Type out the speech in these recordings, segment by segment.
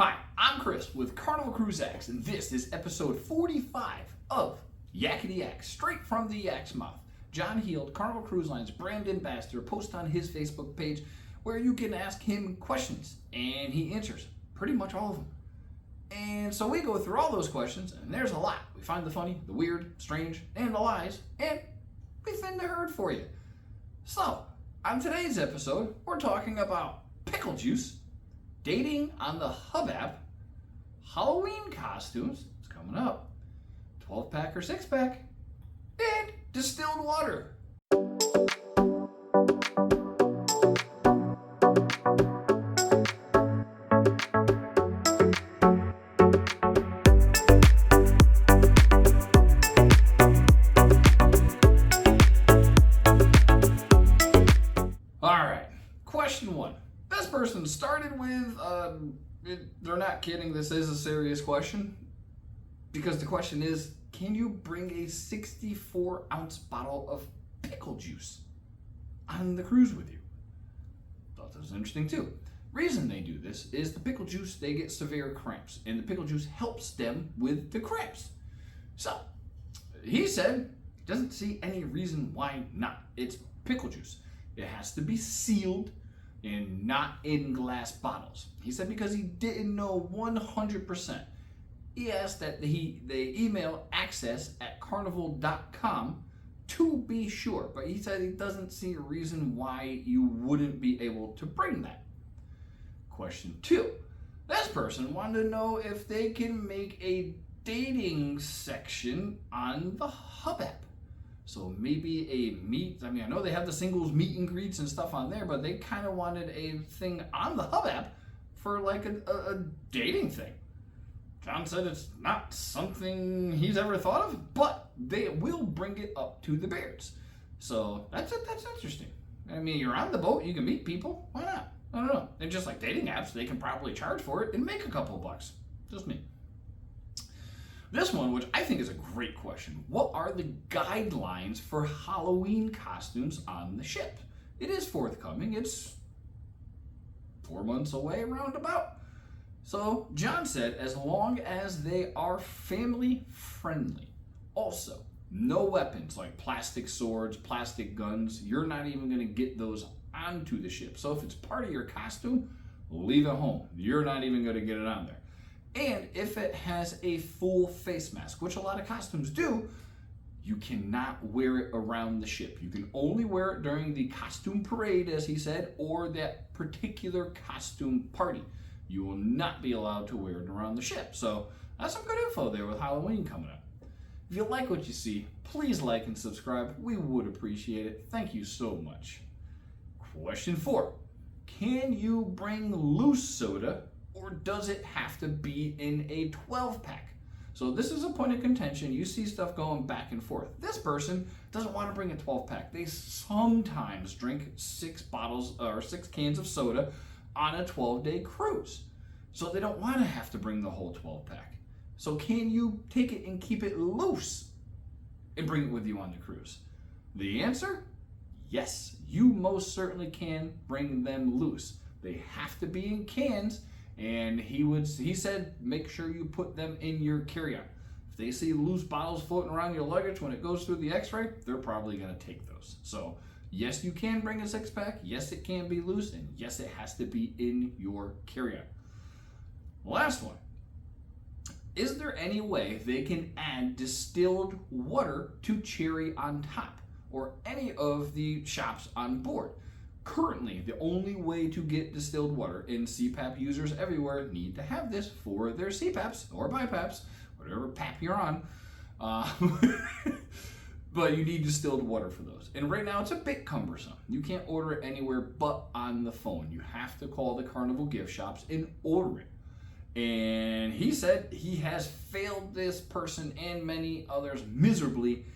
Hi, I'm Chris with Carnival Cruise Acts, and this is episode 45 of Yakety-Yak, straight from the yak's mouth. John Heald, Carnival Cruise Line's brand ambassador, posts on his Facebook page where you can ask him questions, and he answers pretty much all of them. And so we go through all those questions, and there's a lot. We find the funny, the weird, strange, and the lies, and we thin the herd for you. So, on today's episode, we're talking about pickle juice, dating on the Hub app, Halloween costumes, it's coming up, 12-pack or 6-pack, and distilled water. Alright, question one. This person started with, they're not kidding, this is a serious question. Because the question is, can you bring a 64-ounce bottle of pickle juice on the cruise with you? Thought that was interesting too. Reason they do this is the pickle juice, they get severe cramps, and the pickle juice helps them with the cramps. So, he said, doesn't see any reason why not. It's pickle juice. It has to be sealed and not in glass bottles. He said because he didn't know 100%. He asked that they email access@carnival.com to be sure, but he said he doesn't see a reason why you wouldn't be able to bring that. Question two. This person wanted to know if they can make a dating section on the Hub app. So maybe a I know they have the singles meet and greets and stuff on there, but they kind of wanted a thing on the Hub app for like a dating thing. John said it's not something he's ever thought of, but they will bring it up to the Beards. So that's interesting. I mean, you're on the boat, you can meet people. Why not? I don't know. And just like dating apps, they can probably charge for it and make a couple of bucks. Just me. This one, which I think is a great question. What are the guidelines for Halloween costumes on the ship? It is forthcoming. It's 4 months away, roundabout. So John said, as long as they are family friendly. Also, no weapons like plastic swords, plastic guns. You're not even going to get those onto the ship. So if it's part of your costume, leave it home. You're not even going to get it on there. And if it has a full face mask, which a lot of costumes do, you cannot wear it around the ship. You can only wear it during the costume parade, as he said, or that particular costume party. You will not be allowed to wear it around the ship. So that's some good info there with Halloween coming up. If you like what you see, please like and subscribe. We would appreciate it. Thank you so much. Question 4. Can you bring loose soda, or does it have to be in a 12-pack? So this is a point of contention. You see stuff going back and forth. This person doesn't want to bring a 12-pack. They sometimes drink 6 bottles or 6 cans of soda on a 12-day cruise. So they don't want to have to bring the whole 12-pack. So can you take it and keep it loose and bring it with you on the cruise? The answer? Yes, you most certainly can bring them loose. They have to be in cans. And he said, make sure you put them in your carry-on. If they see loose bottles floating around your luggage when it goes through the x-ray, they're probably going to take those. So yes, you can bring a 6-pack. Yes, it can be loose. And yes, it has to be in your carry-on. Last one. Is there any way they can add distilled water to cherry on top or any of the shops on board? Currently, the only way to get distilled water, and CPAP users everywhere need to have this for their CPAPs or BiPAPs, whatever PAP you're on, but you need distilled water for those. And right now it's a bit cumbersome. You can't order it anywhere but on the phone. You have to call the Carnival gift shops and order it. And he said he has failed this person and many others miserably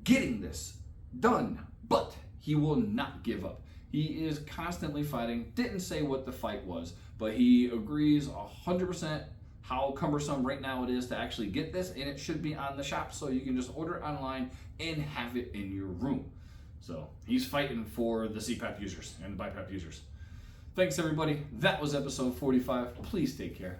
getting this done, but he will not give up. He is constantly fighting, didn't say what the fight was, but he agrees 100% how cumbersome right now it is to actually get this, and it should be on the shop so you can just order it online and have it in your room. So he's fighting for the CPAP users and the BiPAP users. Thanks everybody. That was episode 45. Please take care.